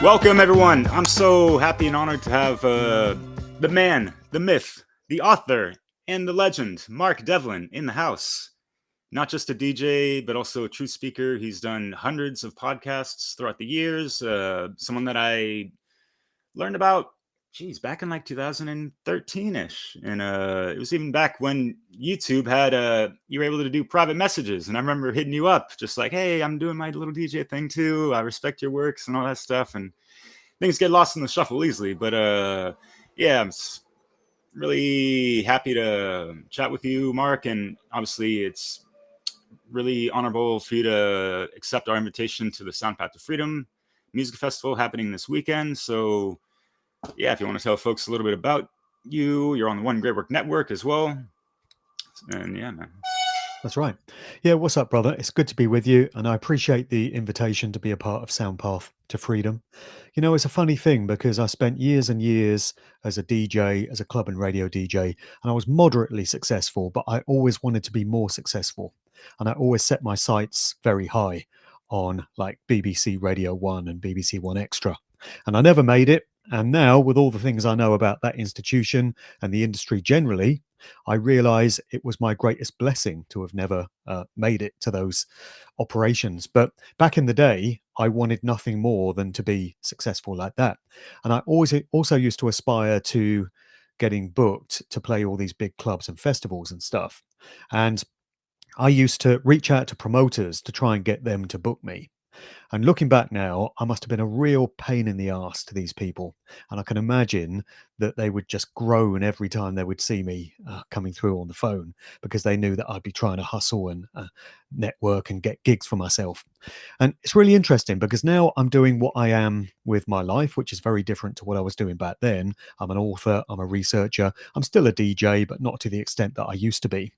Welcome, everyone. I'm so happy and honored to have the man, the myth, the author, and the legend, Mark Devlin, in the house. Not just a DJ, but also a truth speaker. He's done hundreds of podcasts throughout the years. Someone that I learned about, back in like 2013-ish. And it was even back when YouTube had, you were able to do private messages. And I remember hitting you up just like, hey, I'm doing my little DJ thing too. I respect your works and all that stuff. And things get lost in the shuffle easily. But yeah, I'm really happy to chat with you, Mark. And obviously it's really honorable for you to accept our invitation to the SoundPath to Freedom Music Festival happening this weekend. So yeah, if you want to tell folks a little bit about you, you're on the One Great Work Network as well. And yeah, man. That's right. Yeah, what's up, brother? It's good to be with you, and I appreciate the invitation to be a part of SoundPath to Freedom. You know, it's a funny thing because I spent years and years as a DJ, as a club and radio DJ, and I was moderately successful, but I always wanted to be more successful. And I always set my sights very high on like BBC Radio 1 and BBC One Extra. And I never made it. And now, with all the things I know about that institution and the industry generally, I realize it was my greatest blessing to have never made it to those operations. But back in the day, I wanted nothing more than to be successful like that. And I always also used to aspire to getting booked to play all these big clubs and festivals and stuff. And I used to reach out to promoters to try and get them to book me. And looking back now, I must have been a real pain in the arse to these people. And I can imagine that they would just groan every time they would see me coming through on the phone because they knew that I'd be trying to hustle and network and get gigs for myself. And it's really interesting because now I'm doing what I am with my life, which is very different to what I was doing back then. I'm an author, I'm a researcher, I'm still a DJ, but not to the extent that I used to be.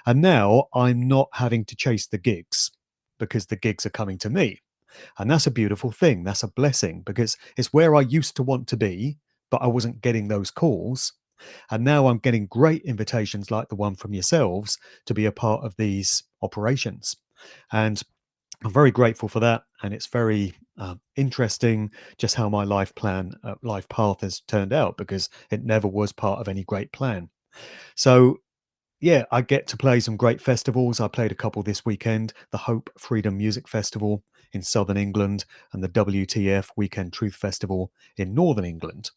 And now I'm not having to chase the gigs because the gigs are coming to me. And that's a beautiful thing. That's a blessing because it's where I used to want to be, but I wasn't getting those calls. And now I'm getting great invitations like the one from yourselves to be a part of these operations. And I'm very grateful for that. And it's very interesting just how my life path has turned out because it never was part of any great plan. So yeah, I get to play some great festivals. I played a couple this weekend, the Hope Freedom Music Festival in Southern England and the WTF Weekend Truth Festival in Northern England.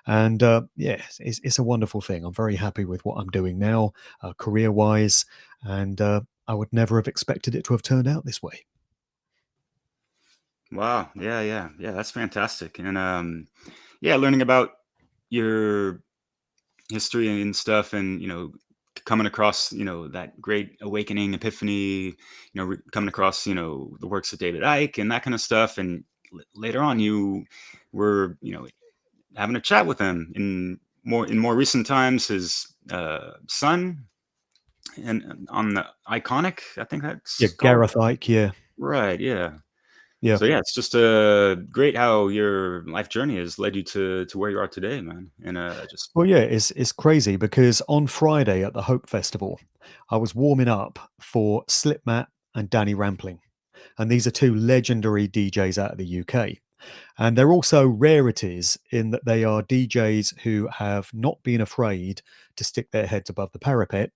And yeah, it's a wonderful thing. I'm very happy with what I'm doing now, career-wise, and I would never have expected it to have turned out this way. Wow. Yeah, that's fantastic. And yeah, learning about your history and stuff and, coming across, that great awakening, epiphany, coming across, the works of David Icke and that kind of stuff. And later on, you were, having a chat with him in more recent times, his son and on the Iconic, I think that's called Gareth Icke. Yeah. Right. Yeah. Yeah. So yeah, it's just great how your life journey has led you to where you are today, man. And just well, yeah, it's crazy because on Friday at the Hope Festival, I was warming up for Slipmatt and Danny Rampling, and these are two legendary DJs out of the UK, and they're also rarities in that they are DJs who have not been afraid to stick their heads above the parapet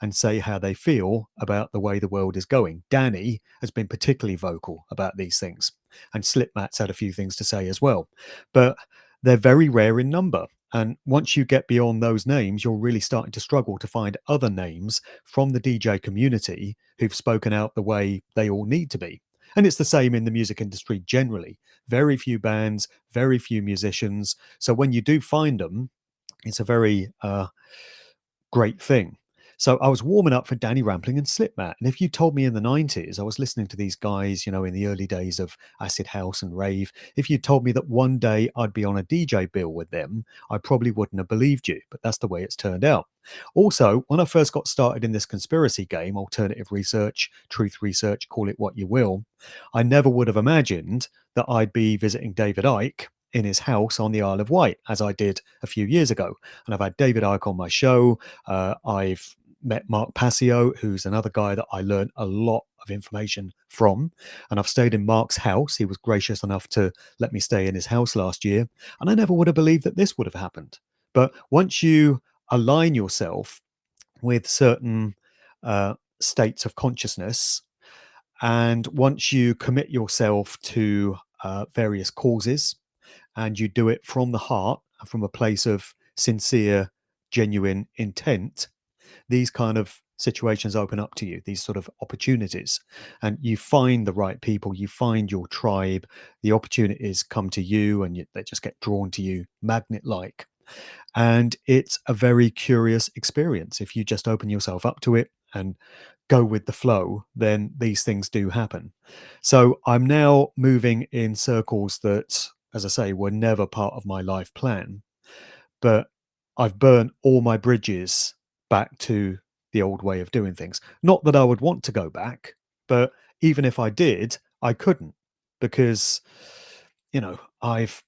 and say how they feel about the way the world is going. Danny has been particularly vocal about these things, and Slipmatt's had a few things to say as well. But they're very rare in number. And once you get beyond those names, you're really starting to struggle to find other names from the DJ community who've spoken out the way they all need to be. And it's the same in the music industry generally. Very few bands, very few musicians. So when you do find them, it's a very great thing. So I was warming up for Danny Rampling and Slipmatt. And if you told me in the 90s, I was listening to these guys, in the early days of acid house and rave, if you told me that one day I'd be on a DJ bill with them, I probably wouldn't have believed you. But that's the way it's turned out. Also, when I first got started in this conspiracy game, alternative research, truth research, call it what you will, I never would have imagined that I'd be visiting David Icke in his house on the Isle of Wight, as I did a few years ago. And I've had David Icke on my show. I've met Mark Passio, who's another guy that I learned a lot of information from. And I've stayed in Mark's house. He was gracious enough to let me stay in his house last year. And I never would have believed that this would have happened. But once you align yourself with certain states of consciousness, and once you commit yourself to various causes, and you do it from the heart, from a place of sincere, genuine intent, these kind of situations open up to you, these sort of opportunities, and you find the right people, you find your tribe, the opportunities come to you, and they just get drawn to you magnet like. And it's a very curious experience. If you just open yourself up to it and go with the flow, then these things do happen. So I'm now moving in circles that, as I say, were never part of my life plan. But I've burnt all my bridges back to the old way of doing things. Not that I would want to go back, but even if I did, I couldn't, because, I've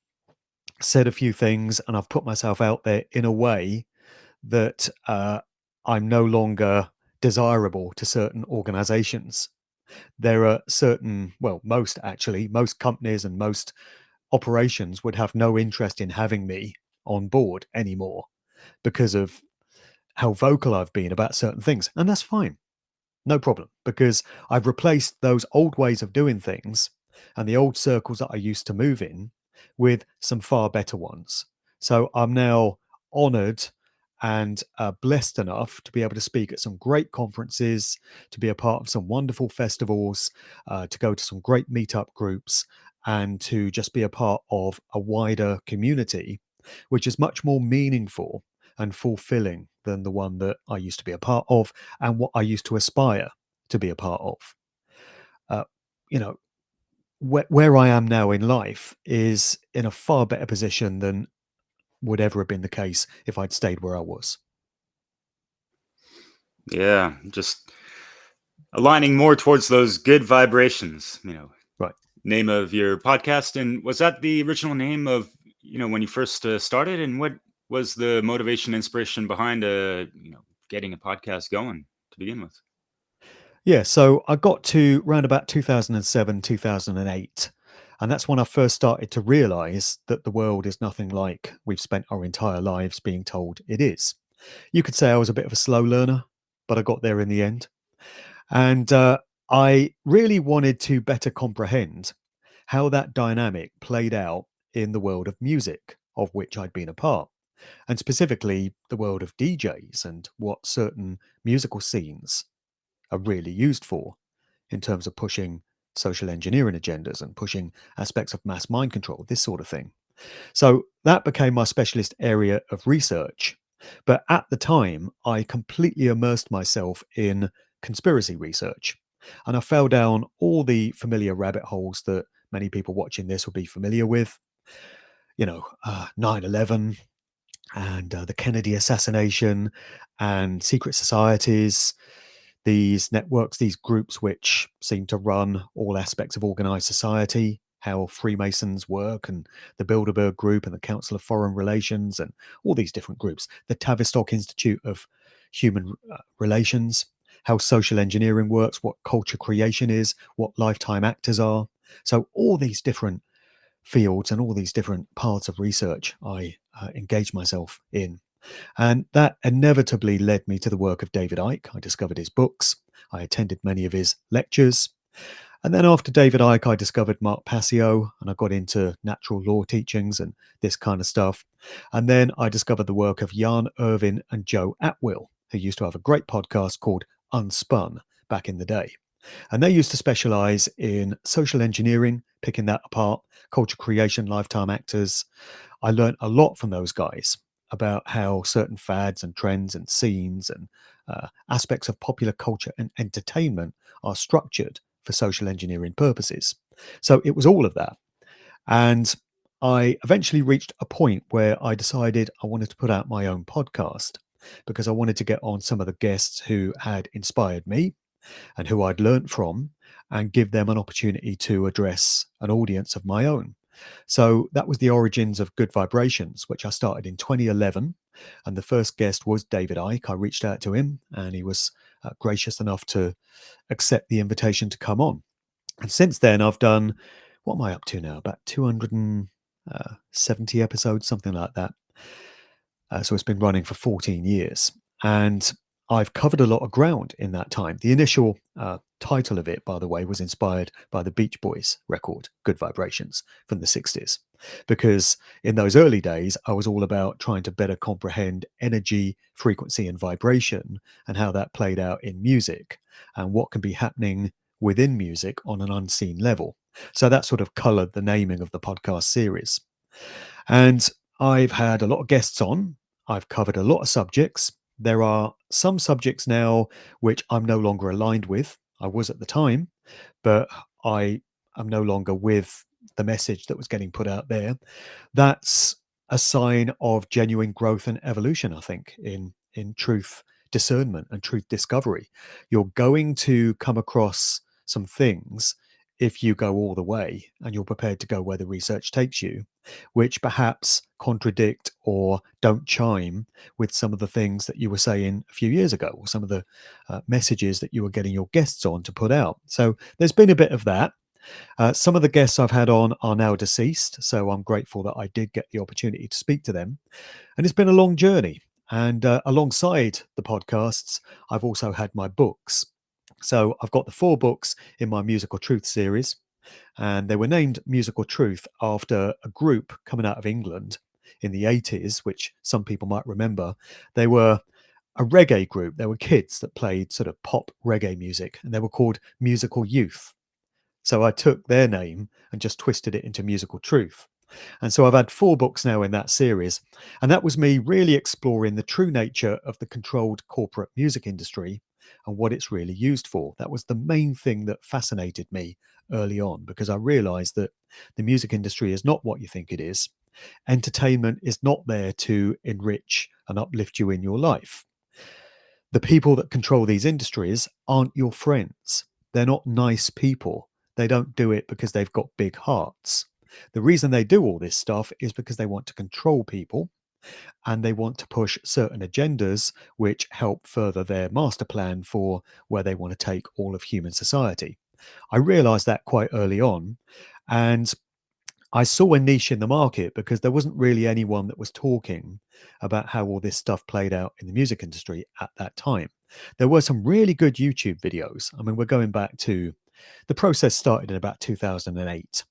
said a few things and I've put myself out there in a way that I'm no longer desirable to certain organizations. There are certain, well, most companies and most operations would have no interest in having me on board anymore because of how vocal I've been about certain things. And that's fine. No problem, because I've replaced those old ways of doing things and the old circles that I used to move in with some far better ones. So I'm now honored and blessed enough to be able to speak at some great conferences, to be a part of some wonderful festivals, to go to some great meetup groups, and to just be a part of a wider community, which is much more meaningful and fulfilling than the one that I used to be a part of and what I used to aspire to be a part of. Uh, you know, where I am now in life is in a far better position than would ever have been the case if I'd stayed where I was. Yeah, just aligning more towards those good vibrations, Right. name of your podcast. And was that the original name of, when you first started? And what was the motivation, inspiration behind, getting a podcast going to begin with? Yeah. So I got to round about 2007, 2008. And that's when I first started to realize that the world is nothing like we've spent our entire lives being told it is. You could say I was a bit of a slow learner, but I got there in the end. And I really wanted to better comprehend how that dynamic played out in the world of music, of which I'd been a part, and specifically the world of DJs and what certain musical scenes are really used for in terms of pushing social engineering agendas and pushing aspects of mass mind control, this sort of thing. So that became my specialist area of research. But at the time, I completely immersed myself in conspiracy research. And I fell down all the familiar rabbit holes that many people watching this will be familiar with. 9/11 and the Kennedy assassination and secret societies, these networks, these groups which seem to run all aspects of organized society, how Freemasons work, and the Bilderberg Group and the Council of Foreign Relations, and all these different groups, the Tavistock Institute of Human Relations, how social engineering works, what culture creation is, what lifetime actors are. So, all these different fields and all these different parts of research I engaged myself in. And that inevitably led me to the work of David Icke. I discovered his books. I attended many of his lectures. And then after David Icke, I discovered Mark Passio and I got into natural law teachings and this kind of stuff. And then I discovered the work of Jan Irvin and Joe Atwill, who used to have a great podcast called Unspun back in the day. And they used to specialize in social engineering, picking that apart, culture creation, lifetime actors. I learned a lot from those guys about how certain fads and trends and scenes and aspects of popular culture and entertainment are structured for social engineering purposes. So it was all of that. And I eventually reached a point where I decided I wanted to put out my own podcast because I wanted to get on some of the guests who had inspired me and who I'd learnt from and give them an opportunity to address an audience of my own. So that was the origins of Good Vibrations, which I started in 2011. And the first guest was David Icke. I reached out to him and he was gracious enough to accept the invitation to come on. And since then, I've done, what am I up to now? About 270 episodes, something like that. So it's been running for 14 years. And I've covered a lot of ground in that time. The initial title of it, by the way, was inspired by the Beach Boys record, Good Vibrations, from the 60s. Because in those early days, I was all about trying to better comprehend energy, frequency, and vibration, and how that played out in music, and what can be happening within music on an unseen level. So that sort of colored the naming of the podcast series. And I've had a lot of guests on. I've covered a lot of subjects. There are some subjects now which I'm no longer aligned with. I was at the time, but I am no longer with the message that was getting put out there. That's a sign of genuine growth and evolution, I think, in truth discernment and truth discovery. You're going to come across some things if you go all the way and you're prepared to go where the research takes you, which perhaps contradict or don't chime with some of the things that you were saying a few years ago, or some of the messages that you were getting your guests on to put out. So there's been a bit of that. Some of the guests I've had on are now deceased, so I'm grateful that I did get the opportunity to speak to them. And it's been a long journey. And alongside the podcasts, I've also had my books. So I've got the 4 books in my Musical Truth series, and they were named Musical Truth after a group coming out of England in the 80s, which some people might remember. They were a reggae group. They were kids that played sort of pop reggae music, and they were called Musical Youth. So I took their name and just twisted it into Musical Truth. And so I've had 4 books now in that series. And that was me really exploring the true nature of the controlled corporate music industry and what it's really used for. That was the main thing that fascinated me early on, because I realized that the music industry is not what you think it is. Entertainment is not there to enrich and uplift you in your life. The people that control these industries aren't your friends. They're not nice people. They don't do it because they've got big hearts. The reason they do all this stuff is because they want to control people and they want to push certain agendas which help further their master plan for where they want to take all of human society. I realized that quite early on, and I saw a niche in the market because there wasn't really anyone that was talking about how all this stuff played out in the music industry at that time. There were some really good YouTube videos. I mean, we're going back to the process started in about 2008.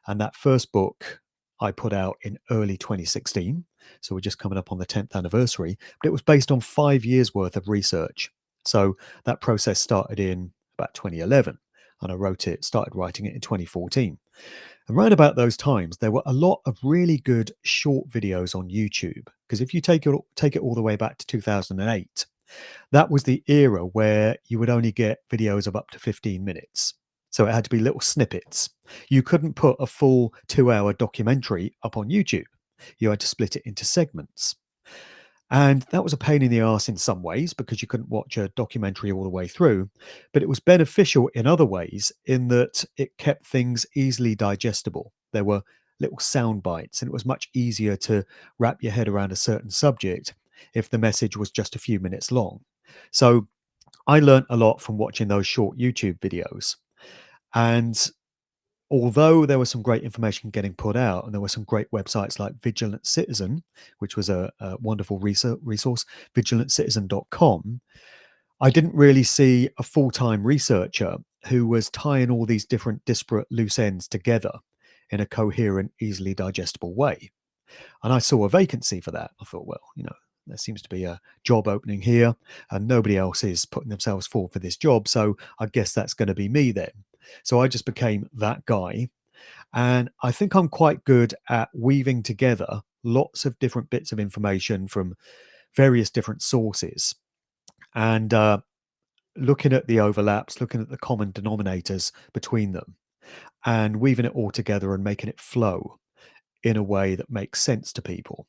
And that first book I put out in early 2016. So we're just coming up on the 10th anniversary. But it was based on 5 years worth of research. So that process started in about 2011. And started writing it in 2014. And right about those times, there were a lot of really good short videos on YouTube. Because if you take it all the way back to 2008, that was the era where you would only get videos of up to 15 minutes. So it had to be little snippets. You couldn't put a full 2-hour documentary up on YouTube. You had to split it into segments. And that was a pain in the arse in some ways because you couldn't watch a documentary all the way through. But it was beneficial in other ways in that it kept things easily digestible. There were little sound bites, and it was much easier to wrap your head around a certain subject if the message was just a few minutes long. So I learned a lot from watching those short YouTube videos. And although there was some great information getting put out, and there were some great websites like Vigilant Citizen, which was a wonderful resource, vigilantcitizen.com, I didn't really see a full-time researcher who was tying all these different disparate loose ends together in a coherent, easily digestible way. And I saw a vacancy for that. I thought, well, there seems to be a job opening here and nobody else is putting themselves forward for this job. So I guess that's going to be me then. So I just became that guy. And I think I'm quite good at weaving together lots of different bits of information from various different sources and looking at the overlaps, looking at the common denominators between them, and weaving it all together and making it flow in a way that makes sense to people.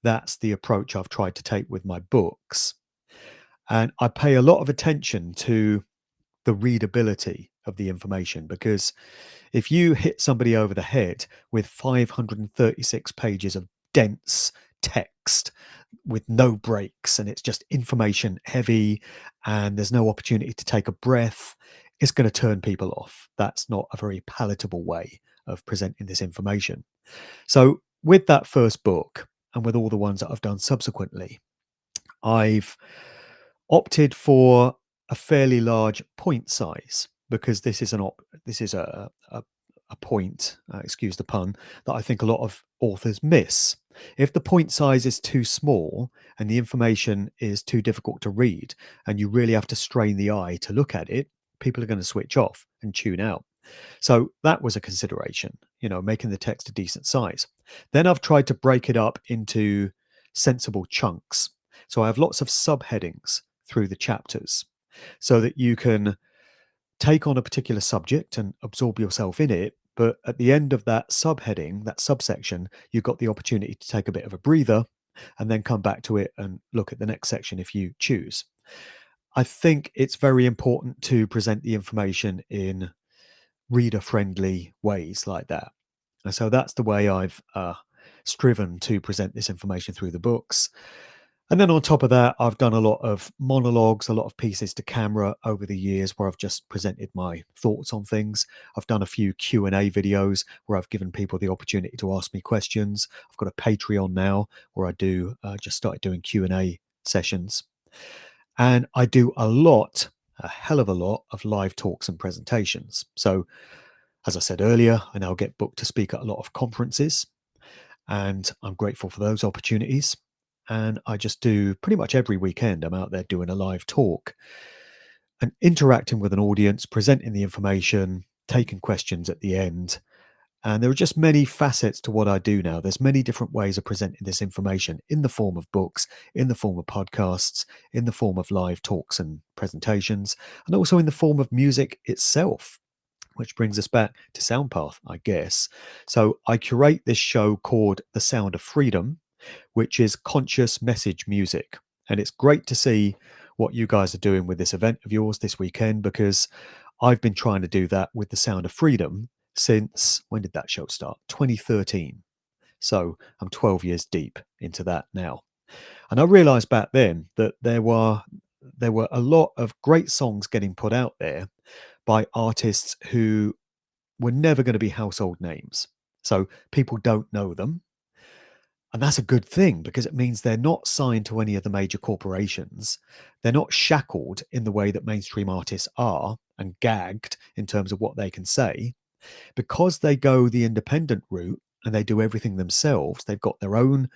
That's the approach I've tried to take with my books. And I pay a lot of attention to the readability of the information, because if you hit somebody over the head with 536 pages of dense text with no breaks, and it's just information heavy and there's no opportunity to take a breath, it's going to turn people off. That's not a very palatable way of presenting this information. So, with that first book and with all the ones that I've done subsequently, I've opted for a fairly large point size, because this is a point, excuse the pun, that I think a lot of authors miss. If the point size is too small and the information is too difficult to read, and you really have to strain the eye to look at it, people are going to switch off and tune out. So that was a consideration, making the text a decent size. Then I've tried to break it up into sensible chunks. So I have lots of subheadings through the chapters so that you can take on a particular subject and absorb yourself in it. But at the end of that subheading, that subsection, you've got the opportunity to take a bit of a breather and then come back to it and look at the next section if you choose. I think it's very important to present the information in reader friendly ways like that. And so that's the way I've striven to present this information through the books. And then on top of that, I've done a lot of monologues, a lot of pieces to camera over the years where I've just presented my thoughts on things. I've done a few Q&A videos where I've given people the opportunity to ask me questions. I've got a Patreon now where I do just started doing Q&A sessions. And I do a hell of a lot of live talks and presentations. So as I said earlier, I now get booked to speak at a lot of conferences, and I'm grateful for those opportunities. And I just do pretty much every weekend, I'm out there doing a live talk and interacting with an audience, presenting the information, taking questions at the end. And there are just many facets to what I do now. There's many different ways of presenting this information in the form of books, in the form of podcasts, in the form of live talks and presentations, and also in the form of music itself, which brings us back to SoundPath, I guess. So I curate this show called The Sound of Freedom, which is conscious message music. And it's great to see what you guys are doing with this event of yours this weekend, because I've been trying to do that with The Sound of Freedom since, when did that show start? 2013. So I'm 12 years deep into that now. And I realized back then that there were a lot of great songs getting put out there by artists who were never going to be household names. So people don't know them. And that's a good thing, because it means they're not signed to any of the major corporations. They're not shackled in the way that mainstream artists are and gagged in terms of what they can say. Because they go the independent route and they do everything themselves, they've got their own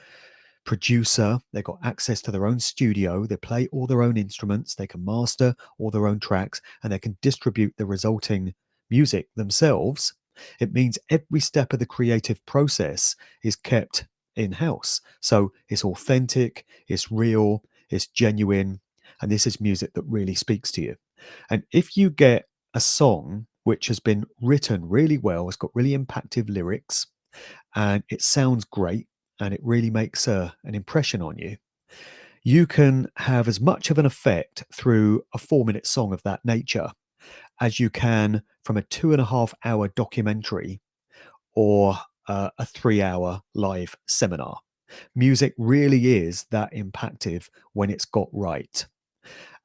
producer, they've got access to their own studio, they play all their own instruments, they can master all their own tracks, and they can distribute the resulting music themselves. It means every step of the creative process is kept in house. So it's authentic, it's real, it's genuine, and this is music that really speaks to you. And if you get a song which has been written really well, it's got really impactful lyrics, and it sounds great, and it really makes an impression on you, you can have as much of an effect through a 4-minute song of that nature as you can from a 2.5 hour documentary or a 3 hour live seminar. Music really is that impactful when it's got right.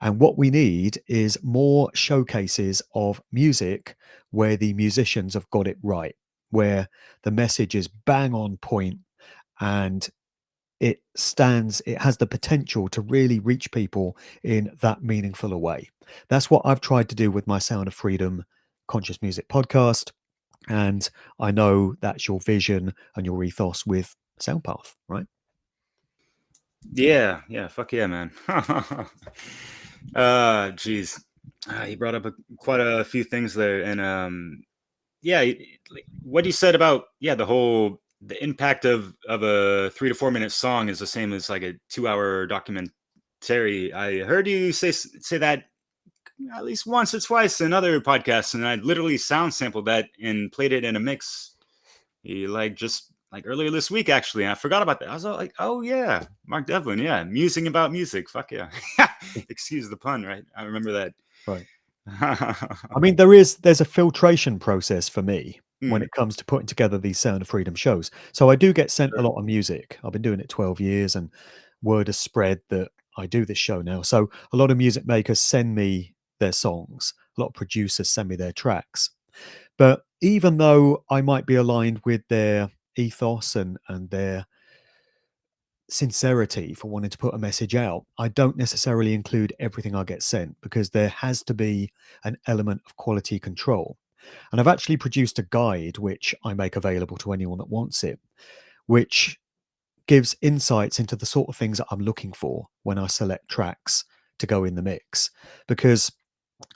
And what we need is more showcases of music where the musicians have got it right, where the message is bang on point, and it has the potential to really reach people in that meaningful a way. That's what I've tried to do with my Sound of Freedom conscious music podcast. And I know that's your vision and your ethos with SoundPath, right? Yeah, yeah, fuck yeah, man. Geez, you brought up quite a few things there, and yeah, what you said about the impact of a 3 to 4 minute song is the same as like a 2 hour Terry, I heard you say that at least once or twice in other podcasts, and I literally sound sampled that and played it in a mix. Like just like earlier this week, actually. And I forgot about that. I was all like, oh yeah, Mark Devlin, yeah, musing about music. Fuck yeah. Excuse the pun, right? I remember that. Right. I mean, there's a filtration process for me when Hmm, it comes to putting together these Sound of Freedom shows. So I do get sent a sure. lot of music. I've been doing it 12 years, and word has spread that I do this show now. So a lot of music makers send me their songs. A lot of producers send me their tracks. But even though I might be aligned with their ethos and their sincerity for wanting to put a message out, I don't necessarily include everything I get sent because there has to be an element of quality control. And I've actually produced a guide which I make available to anyone that wants it, which gives insights into the sort of things that I'm looking for when I select tracks to go in the mix. Because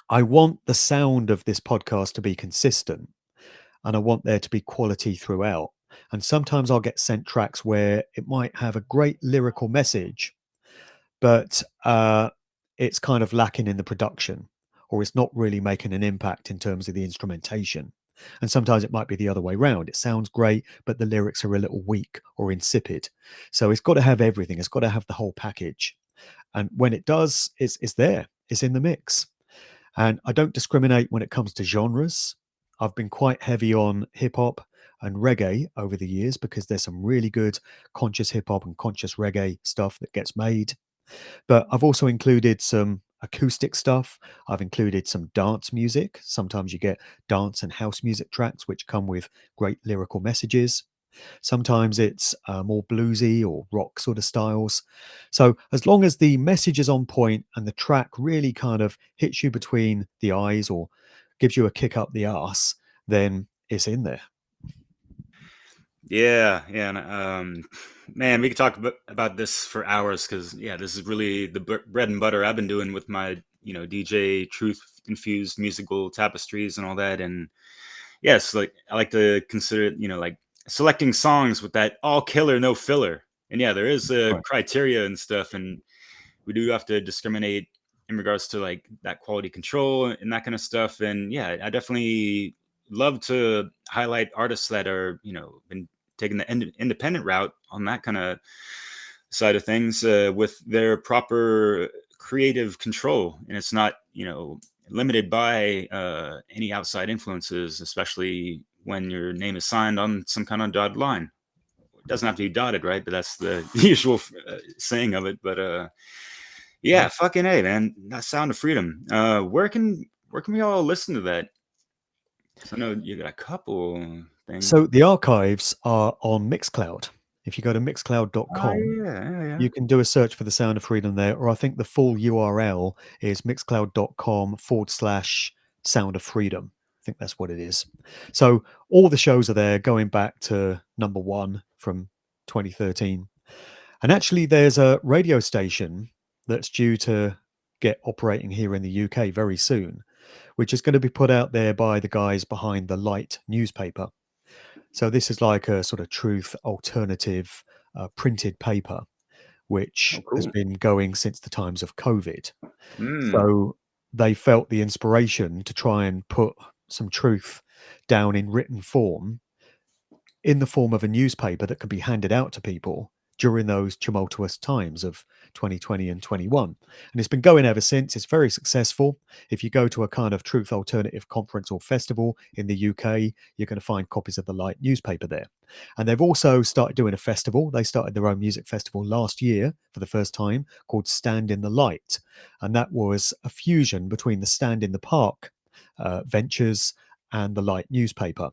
I want the sound of this podcast to be consistent and I want there to be quality throughout. And sometimes I'll get sent tracks where it might have a great lyrical message, but it's kind of lacking in the production, or it's not really making an impact in terms of the instrumentation. And sometimes it might be the other way round. It sounds great, but the lyrics are a little weak or insipid. So it's got to have everything. It's got to have the whole package. And when it does, it's there. It's in the mix. And I don't discriminate when it comes to genres. I've been quite heavy on hip hop and reggae over the years because there's some really good conscious hip hop and conscious reggae stuff that gets made. But I've also included some acoustic stuff. I've included some dance music. Sometimes you get dance and house music tracks which come with great lyrical messages. Sometimes it's more bluesy or rock sort of styles. So as long as the message is on point and the track really kind of hits you between the eyes or gives you a kick up the arse, then it's in there. Yeah, yeah, and man, we could talk about this for hours because yeah, this is really the bread and butter I've been doing with my DJ truth infused musical tapestries and all that. And yes, like I like to consider it, like selecting songs with that all killer, no filler. And yeah, there is a Right. criteria and stuff, and we do have to discriminate in regards to like that quality control and that kind of stuff. And yeah, I definitely love to highlight artists that are been taking the independent route on that kind of side of things with their proper creative control, and it's not limited by any outside influences, especially when your name is signed on some kind of dotted line. It doesn't have to be dotted, right? But that's the usual saying of it. But yeah, Right. fucking A, man. That Sound of Freedom. Where can we all listen to that? Because I know you got a couple things. So the archives are on Mixcloud. If you go to Oh mixcloud.com, yeah, yeah, yeah. you can do a search for the Sound of Freedom there, or I think the full URL is mixcloud.com/Sound of Freedom. I think that's what it is. So all the shows are there going back to number one from 2013. And actually, there's a radio station that's due to get operating here in the UK very soon, which is going to be put out there by the guys behind the Light newspaper. So this is like a sort of truth alternative printed paper which Oh, has cool. been going since the times of COVID. Mm. So they felt the inspiration to try and put some truth down in written form in the form of a newspaper that could be handed out to people during those tumultuous times of 2020 and 21. And it's been going ever since. It's very successful. If you go to a kind of truth alternative conference or festival in the UK, you're going to find copies of the Light newspaper there. And they've also started doing a festival. They started their own music festival last year for the first time called Stand in the Light. And that was a fusion between the Stand in the Park ventures and the Light newspaper.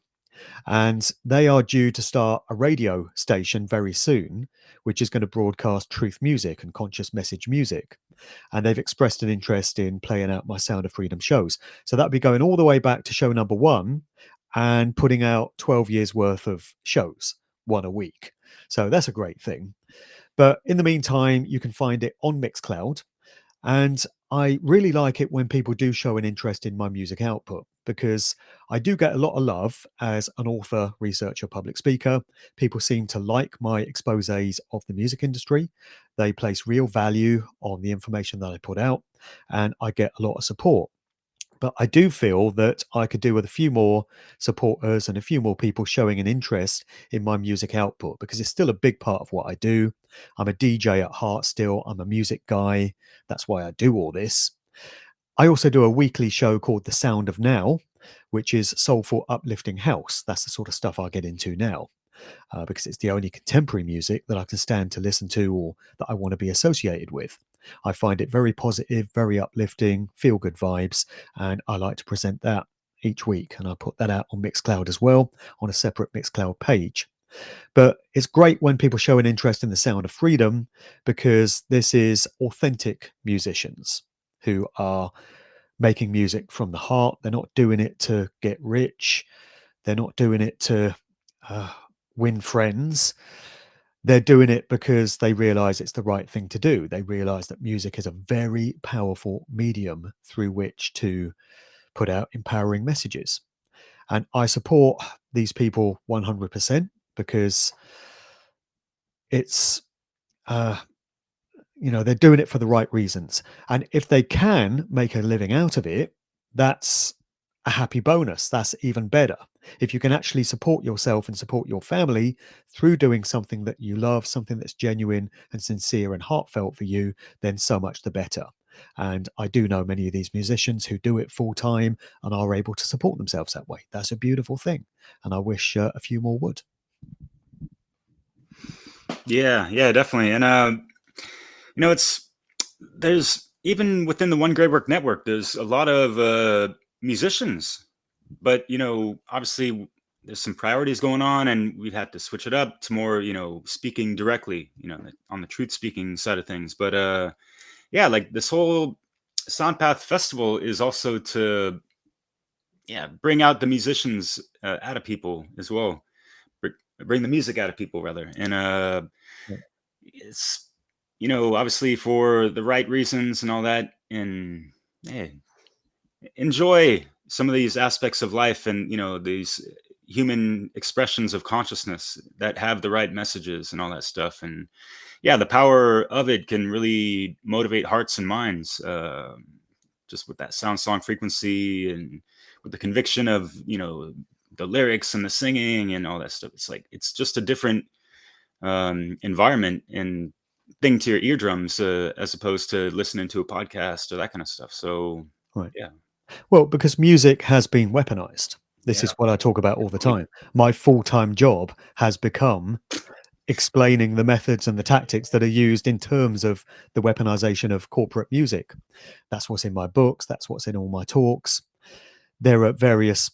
And they are due to start a radio station very soon, which is going to broadcast truth music and conscious message music. And they've expressed an interest in playing out my Sound of Freedom shows. So that'll be going all the way back to show number one and putting out 12 years worth of shows, one a week. So that's a great thing. But in the meantime, you can find it on Mixcloud. And I really like it when people do show an interest in my music output because I do get a lot of love as an author, researcher, public speaker. People seem to like my exposés of the music industry. They place real value on the information that I put out, and I get a lot of support. But I do feel that I could do with a few more supporters and a few more people showing an interest in my music output because it's still a big part of what I do. I'm a DJ at heart still, I'm a music guy. That's why I do all this. I also do a weekly show called The Sound of Now, which is soulful, uplifting house. That's the sort of stuff I get into now because it's the only contemporary music that I can stand to listen to or that I want to be associated with. I find it very positive, very uplifting, feel good vibes, and I like to present that each week. And I put that out on Mixcloud as well on a separate Mixcloud page. But it's great when people show an interest in the sound of freedom because this is authentic musicians who are making music from the heart. They're not doing it to get rich. They're not doing it to uh, win friends. They're doing it because they realize it's the right thing to do. They realize that music is a very powerful medium through which to put out empowering messages. And I support these people 100% because it's, uh, they're doing it for the right reasons. And if they can make a living out of it, that's a happy bonus. That's even better. If you can actually support yourself and support your family through doing something that you love, something that's genuine and sincere and heartfelt for you, then so much the better. And I do know many of these musicians who do it full time and are able to support themselves that way. That's a beautiful thing. And I wish a few more would. Yeah, definitely. And it's there's even within the One Great Work Network, there's a lot of musicians, but obviously there's some priorities going on, and we've had to switch it up to more, speaking directly, on the truth speaking side of things. But yeah, like this whole SoundPath festival is also to bring out the musicians out of people as well, bring the music out of people rather, and it's obviously for the right reasons and all that, and hey, enjoy some of these aspects of life and these human expressions of consciousness that have the right messages and all that stuff. And yeah, the power of it can really motivate hearts and minds, just with that sound song frequency and with the conviction of the lyrics and the singing and all that stuff. It's like it's just a different environment and thing to your eardrums, as opposed to listening to a podcast or that kind of stuff. So Right. yeah. Well, because music has been weaponized. This Yeah. is what I talk about all the time. My full-time job has become explaining the methods and the tactics that are used in terms of the weaponization of corporate music. That's what's in my books. That's what's in all my talks. There are various,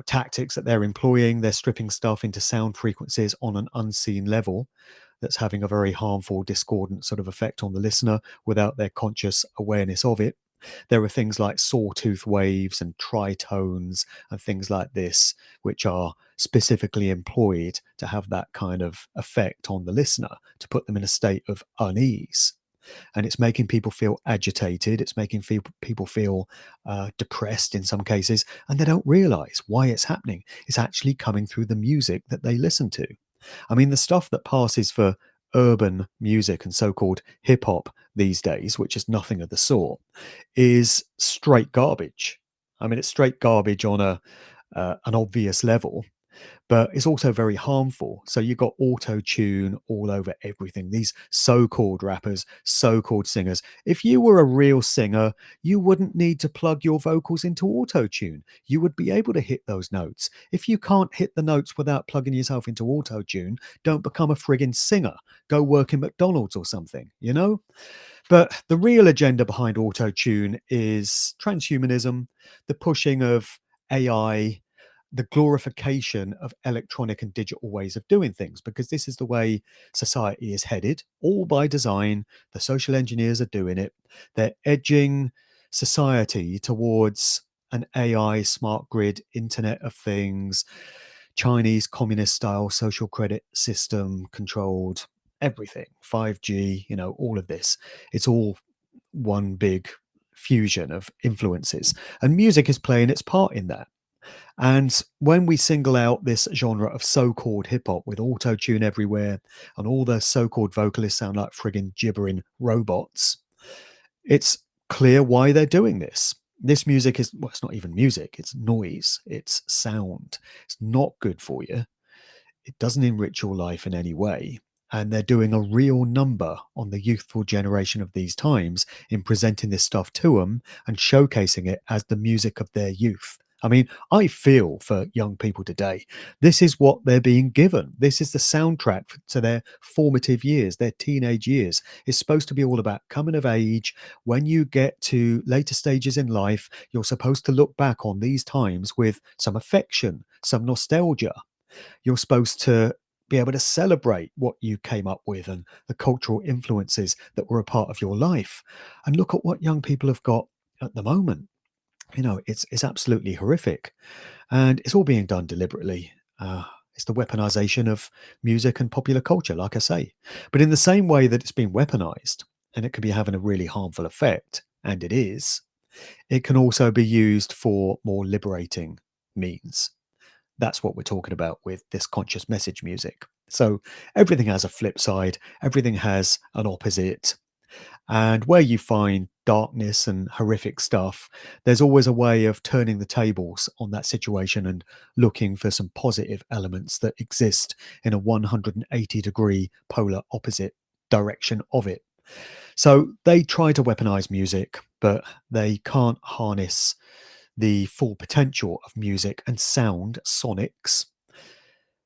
tactics that they're employing. They're stripping stuff into sound frequencies on an unseen level that's having a very harmful, discordant sort of effect on the listener without their conscious awareness of it. There are things like sawtooth waves and tritones and things like this, which are specifically employed to have that kind of effect on the listener, to put them in a state of unease. And it's making people feel agitated. It's making people feel depressed in some cases, and they don't realize why it's happening. It's actually coming through the music that they listen to. I mean, the stuff that passes for urban music and so-called hip hop these days, which is nothing of the sort, is straight garbage. I mean, it's straight garbage on an obvious level, but it's also very harmful. So you've got auto tune all over everything. These so called rappers, so called singers. If you were a real singer, you wouldn't need to plug your vocals into auto tune. You would be able to hit those notes. If you can't hit the notes without plugging yourself into auto tune, don't become a friggin' singer. Go work in McDonald's or something, you know? But the real agenda behind auto tune is transhumanism, the pushing of AI, the glorification of electronic and digital ways of doing things, because this is the way society is headed, all by design. The social engineers are doing it. They're edging society towards an AI, smart grid, Internet of Things, Chinese communist style social credit system controlled everything, 5G, all of this. It's all one big fusion of influences, and music is playing its part in that. And when we single out this genre of so-called hip hop with auto tune everywhere and all the so-called vocalists sound like friggin' gibbering robots, it's clear why they're doing this. This music is, well, it's not even music, it's noise, it's sound. It's not good for you. It doesn't enrich your life in any way. And they're doing a real number on the youthful generation of these times in presenting this stuff to them and showcasing it as the music of their youth. I mean, I feel for young people today. This is what they're being given. This is the soundtrack to their formative years, their teenage years. It's supposed to be all about coming of age. When you get to later stages in life, you're supposed to look back on these times with some affection, some nostalgia. You're supposed to be able to celebrate what you came up with and the cultural influences that were a part of your life. And look at what young people have got at the moment. You know, it's absolutely horrific, and it's all being done deliberately. It's the weaponization of music and popular culture, like I say. But in the same way that it's been weaponized and it could be having a really harmful effect, and it is, it can also be used for more liberating means. That's what we're talking about with this conscious message music. So everything has a flip side, everything has an opposite. And where you find darkness and horrific stuff, there's always a way of turning the tables on that situation and looking for some positive elements that exist in a 180-degree polar opposite direction of it. So they try to weaponize music, but they can't harness the full potential of music and sound, sonics,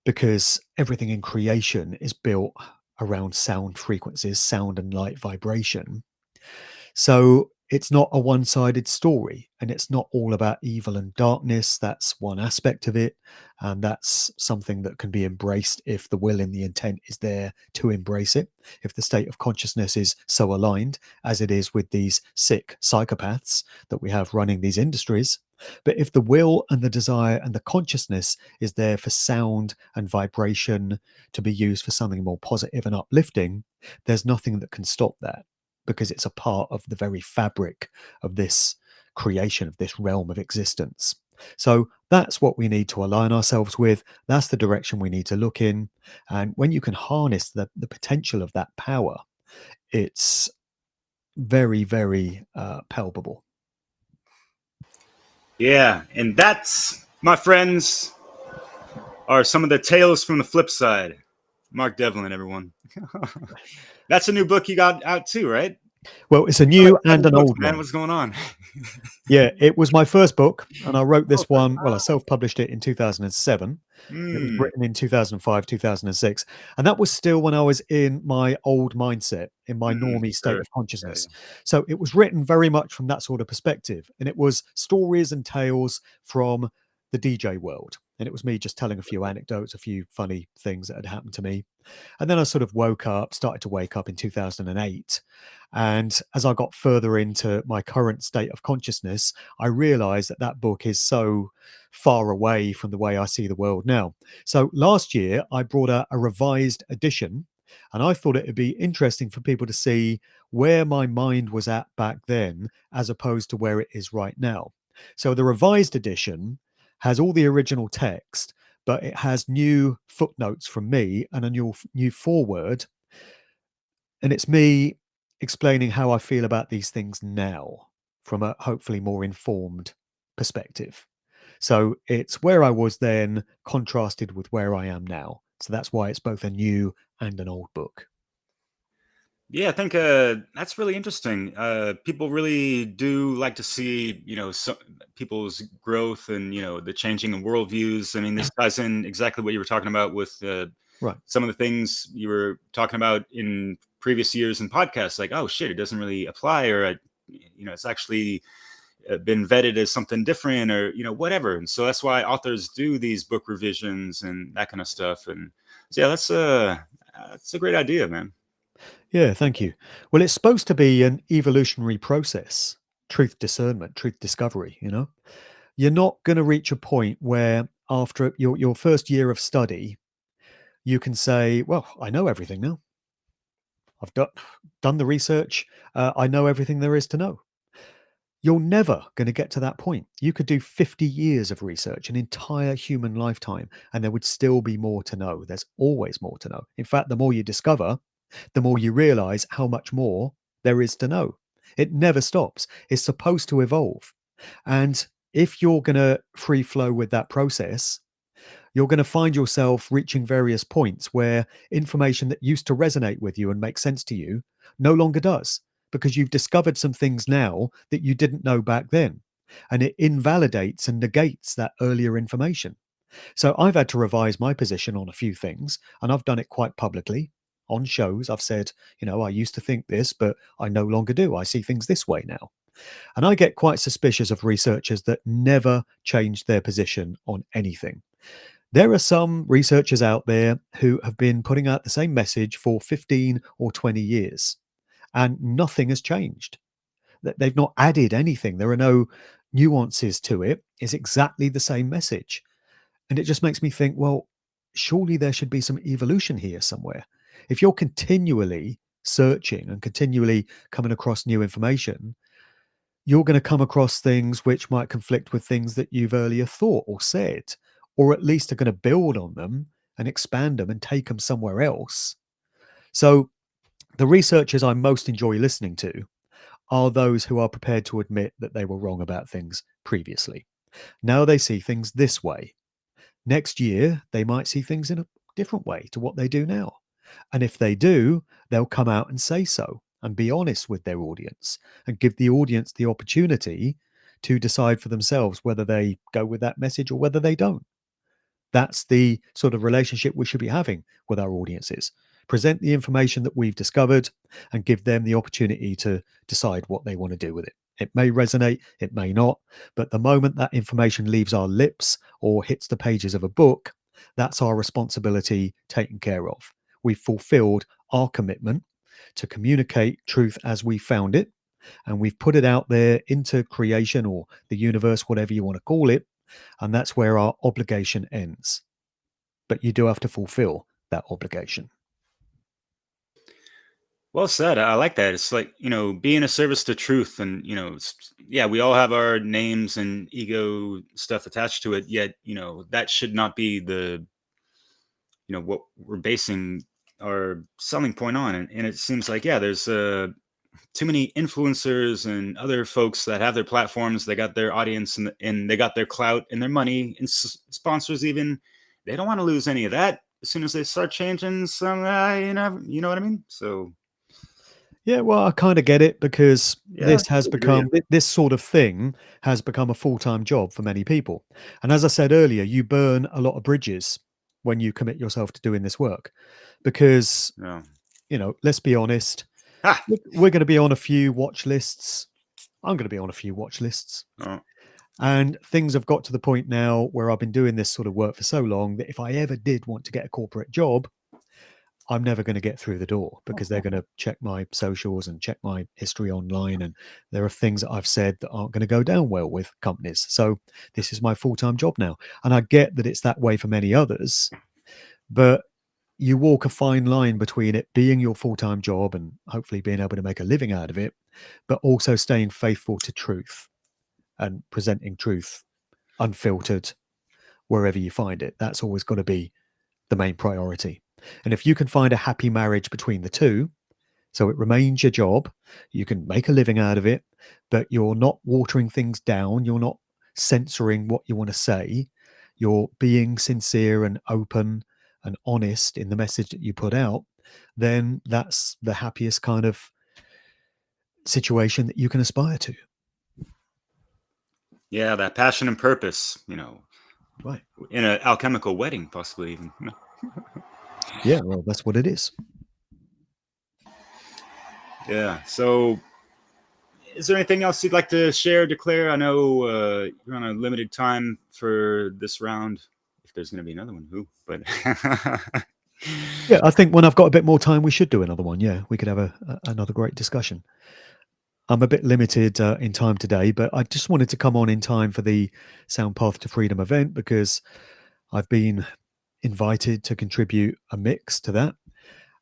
because everything in creation is built around sound frequencies, sound and light vibration. So it's not a one sided story, and it's not all about evil and darkness. That's one aspect of it. And that's something that can be embraced if the will and the intent is there to embrace it. If the state of consciousness is so aligned as it is with these sick psychopaths that we have running these industries. But if the will and the desire and the consciousness is there for sound and vibration to be used for something more positive and uplifting, there's nothing that can stop that, because it's a part of the very fabric of this creation, of this realm of existence. So that's what we need to align ourselves with. That's the direction we need to look in. And when you can harness the potential of that power, it's very, very palpable. Yeah, and that's, my friends, are some of the tales from the flip side. Mark Devlin, everyone. That's a new book you got out too, right? Well, it's a I feel like new and 7 an books, old man. one. What's going on? Yeah, it was my first book, and I wrote Oh, this first. one. Well, I self-published it in 2007. It was Mm, written in 2005, 2006, and that was still when I was in my old mindset, in my normie state sure. of Yeah, consciousness. So it was written very much from that sort of perspective, and it was stories and tales from the DJ world. And it was me just telling a few anecdotes, a few funny things that had happened to me. And then I sort of started to wake up in 2008. And as I got further into my current state of consciousness, I realized that that book is so far away from the way I see the world now. So last year, I brought out a revised edition, and I thought it would be interesting for people to see where my mind was at back then as opposed to where it is right now. So the revised edition has all the original text, but it has new footnotes from me and a new foreword, and it's me explaining how I feel about these things now from a hopefully more informed perspective. So it's where I was then contrasted with where I am now. So that's why it's both a new and an old book. yeah. I think that's really interesting. People really do like to see, people's growth and the changing of worldviews. I mean, this ties in exactly what you were talking about with Right. some of the things you were talking about in previous years in podcasts. Like, oh shit, it doesn't really apply, or it's actually been vetted as something different, or whatever. And so that's why authors do these book revisions and that kind of stuff. And so, yeah, that's a great idea, man. Yeah, thank you. Well, it's supposed to be an evolutionary process, truth discernment, truth discovery, you know. You're not going to reach a point where after your first year of study, you can say, well, I know everything now. I've done the research. I know everything there is to know. You're never going to get to that point. You could do 50 years of research, an entire human lifetime, and there would still be more to know. There's always more to know. In fact, the more you discover, the more you realize how much more there is to know. It never stops. It's supposed to evolve. And if you're going to free flow with that process, you're going to find yourself reaching various points where information that used to resonate with you and make sense to you no longer does, because you've discovered some things now that you didn't know back then. And it invalidates and negates that earlier information. So I've had to revise my position on a few things, and I've done it quite publicly on shows. I've said, I used to think this, but I no longer do. I see things this way now. And I get quite suspicious of researchers that never change their position on anything. There are some researchers out there who have been putting out the same message for 15 or 20 years, and nothing has changed. They've not added anything. There are no nuances to it. It's exactly the same message. And it just makes me think, well, surely there should be some evolution here somewhere. If you're continually searching and continually coming across new information, you're going to come across things which might conflict with things that you've earlier thought or said, or at least are going to build on them and expand them and take them somewhere else. So the researchers I most enjoy listening to are those who are prepared to admit that they were wrong about things previously. Now they see things this way. Next year, they might see things in a different way to what they do now. And if they do, they'll come out and say so and be honest with their audience and give the audience the opportunity to decide for themselves whether they go with that message or whether they don't. That's the sort of relationship we should be having with our audiences. Present the information that we've discovered and give them the opportunity to decide what they want to do with it. It may resonate, it may not, but the moment that information leaves our lips or hits the pages of a book, that's our responsibility taken care of. We've fulfilled our commitment to communicate truth as we found it, and we've put it out there into creation or the universe, whatever you want to call it, and that's where our obligation ends. But you do have to fulfill that obligation. Well said. I like that. It's like, being a service to truth. And, yeah, we all have our names and ego stuff attached to it. Yet, that should not be what we're basing our selling point on. And it seems like, yeah, there's too many influencers and other folks that have their platforms. They got their audience and they got their clout and their money and sponsors even. They don't want to lose any of that as soon as they start changing some, you know what I mean? So, Yeah, well, I kind of get it because yeah, to a degree, yeah. this sort of thing has become a full-time job for many people. And as I said earlier, you burn a lot of bridges when you commit yourself to doing this work because, Yeah. Let's be honest, Ah, we're going to be on a few watch lists. I'm going to be on a few watch lists. oh, And things have got to the point now where I've been doing this sort of work for so long that if I ever did want to get a corporate job, I'm never going to get through the door because they're going to check my socials and check my history online. And there are things that I've said that aren't going to go down well with companies. So this is my full-time job now. And I get that it's that way for many others, but you walk a fine line between it being your full-time job and hopefully being able to make a living out of it, but also staying faithful to truth and presenting truth unfiltered wherever you find it. That's always got to be the main priority. And if you can find a happy marriage between the two, so it remains your job, you can make a living out of it, but you're not watering things down, you're not censoring what you want to say, you're being sincere and open and honest in the message that you put out, then that's the happiest kind of situation that you can aspire to. yeah, that passion and purpose, Right. in an alchemical wedding, possibly even. Yeah, well, that's what it is. Yeah. So, is there anything else you'd like to share, declare? I know you're on a limited time for this round. If there's going to be another one, who? But Yeah, I think when I've got a bit more time, we should do another one. Yeah, we could have another great discussion. I'm a bit limited in time today, but I just wanted to come on in time for the SoundPath to Freedom event because I've been invited to contribute a mix to that.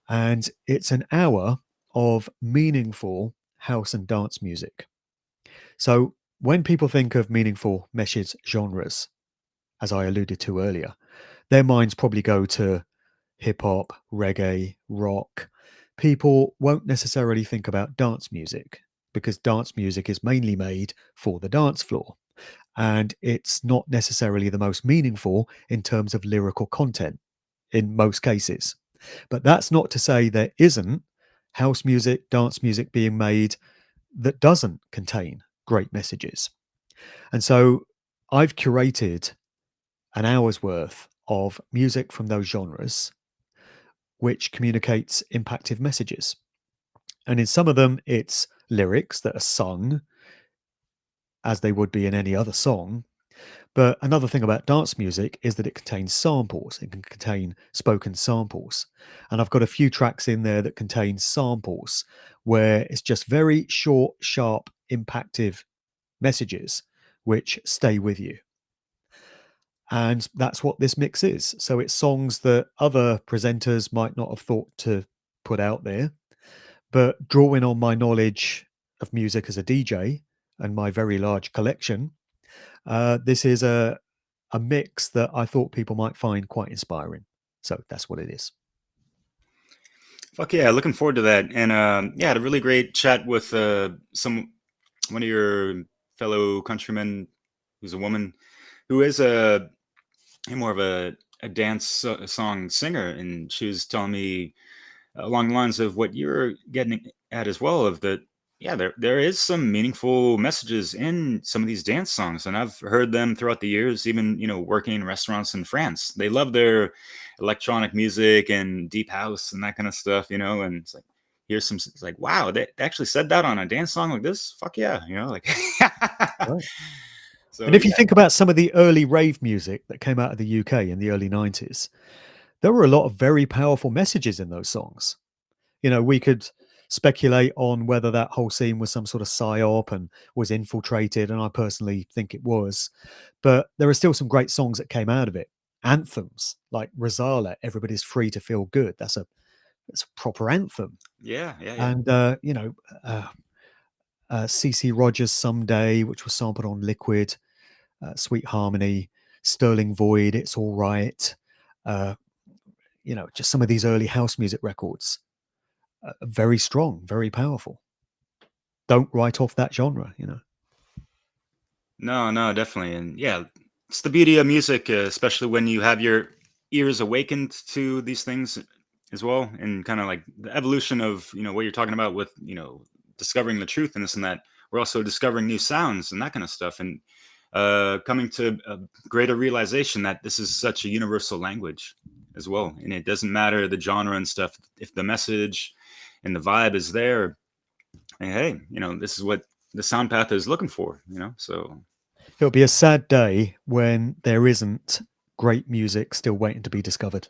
And it's an hour of meaningful house and dance music. So when people think of meaningful message genres, as I alluded to earlier, their minds probably go to hip hop, reggae, rock. People won't necessarily think about dance music because dance music is mainly made for the dance floor. And it's not necessarily the most meaningful in terms of lyrical content in most cases. But that's not to say there isn't house music, dance music being made that doesn't contain great messages. And so I've curated an hour's worth of music from those genres which communicates impactful messages. And in some of them, it's lyrics that are sung as they would be in any other song. But another thing about dance music is that it contains samples. It can contain spoken samples. And I've got a few tracks in there that contain samples where it's just very short, sharp, impactful messages which stay with you. And that's what this mix is. So it's songs that other presenters might not have thought to put out there, but drawing on my knowledge of music as a DJ and my very large collection, this is a mix that I thought people might find quite inspiring. So that's what it is. Fuck yeah, looking forward to that. And yeah, I had a really great chat with one of your fellow countrymen who's a woman who is more of a dance song singer, and she was telling me along the lines of what you're getting at as well, of that, yeah, there is some meaningful messages in some of these dance songs, and I've heard them throughout the years, even working in restaurants in France. They love their electronic music and deep house and that kind of stuff, and it's like, here's some, it's like, wow, they actually said that on a dance song like this. Fuck yeah, like Right. so And if you yeah. think about some of the early rave music that came out of the UK in the early 90s, there were a lot of very powerful messages in those songs. We could speculate on whether that whole scene was some sort of psyop and was infiltrated, and I personally think it was. But there are still some great songs that came out of it. Anthems like Rosala, Everybody's Free to Feel Good. That's a proper anthem. Yeah. And uh, CC Rogers' Someday, which was sampled on Liquid, Sweet Harmony, Sterling Void, It's All Right. Uh, just some of these early house music records, very strong, very powerful. Don't write off that genre. No, definitely. And yeah, it's the beauty of music, especially when you have your ears awakened to these things as well. And kind of like the evolution of, what you're talking about with, discovering the truth and this and that. We're also discovering new sounds and that kind of stuff. And coming to a greater realization that this is such a universal language as well. And it doesn't matter the genre and stuff. If the message and the vibe is there, and hey, this is what the SoundPath is looking for, so. It'll be a sad day when there isn't great music still waiting to be discovered.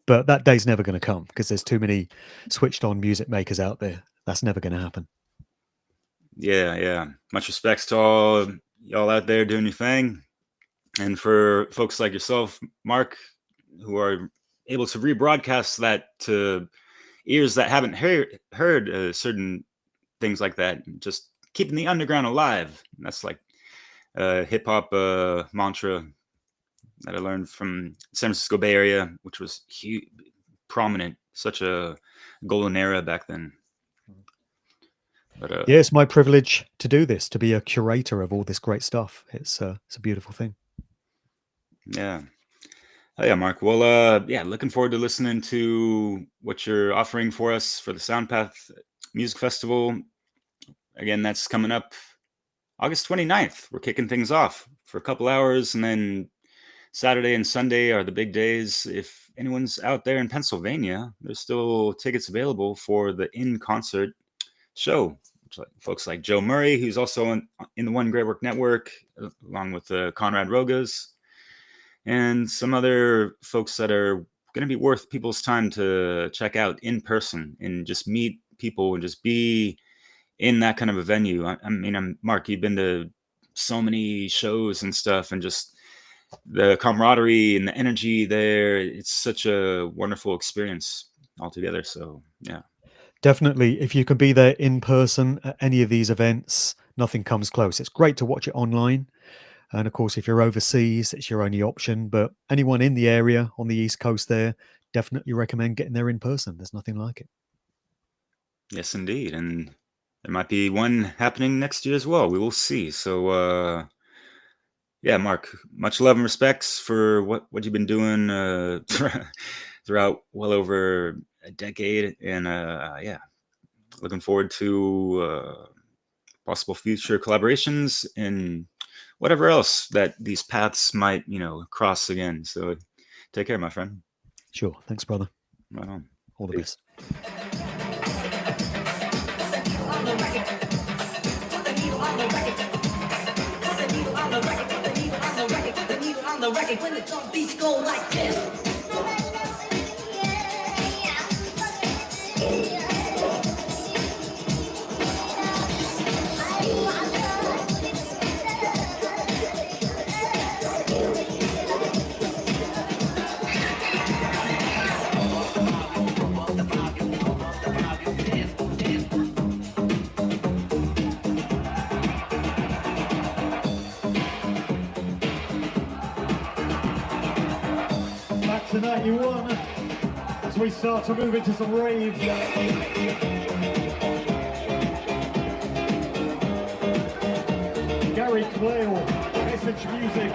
But that day's never going to come because there's too many switched on music makers out there. That's never going to happen. Yeah. Much respects to all y'all out there doing your thing. And for folks like yourself, Mark, who are able to rebroadcast that to ears that haven't heard certain things like that, just keeping the underground alive. That's like a hip hop mantra that I learned from San Francisco Bay Area, which was huge, prominent, such a golden era back then. But Yeah, it's my privilege to do this, to be a curator of all this great stuff. It's a beautiful thing. yeah. Oh yeah, Mark. Well, yeah, looking forward to listening to what you're offering for us for the SoundPath Music Festival. Again, that's coming up August 29th. We're kicking things off for a couple hours, and then Saturday and Sunday are the big days. If anyone's out there in Pennsylvania, there's still tickets available for the in-concert show. Folks like Joe Murray, who's also in the One Great Work Network, along with Conrad Rogas, and some other folks that are going to be worth people's time to check out in person and just meet people and just be in that kind of a venue. I mean, Mark, you've been to so many shows and stuff, and just the camaraderie and the energy there. It's such a wonderful experience altogether. So, yeah. Definitely, if you can be there in person at any of these events, nothing comes close. It's great to watch it online. And of course, if you're overseas, it's your only option. But anyone in the area on the East Coast there, definitely recommend getting there in person. There's nothing like it. Yes, indeed. And there might be one happening next year as well. We will see. So, yeah, Mark, much love and respects for what you've been doing throughout well over a decade. And yeah, looking forward to possible future collaborations and whatever else that these paths might, cross again. So take care, my friend. Sure. Thanks, brother. Right on. All the Peace. best. When the drum beats go like this. Back to 91 as we start to move into some rave. Gary Clayle, Message Music.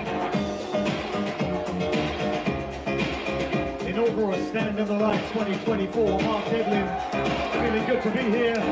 Inaugural Stand in the Light 2024. Mark Devlin, feeling good to be here.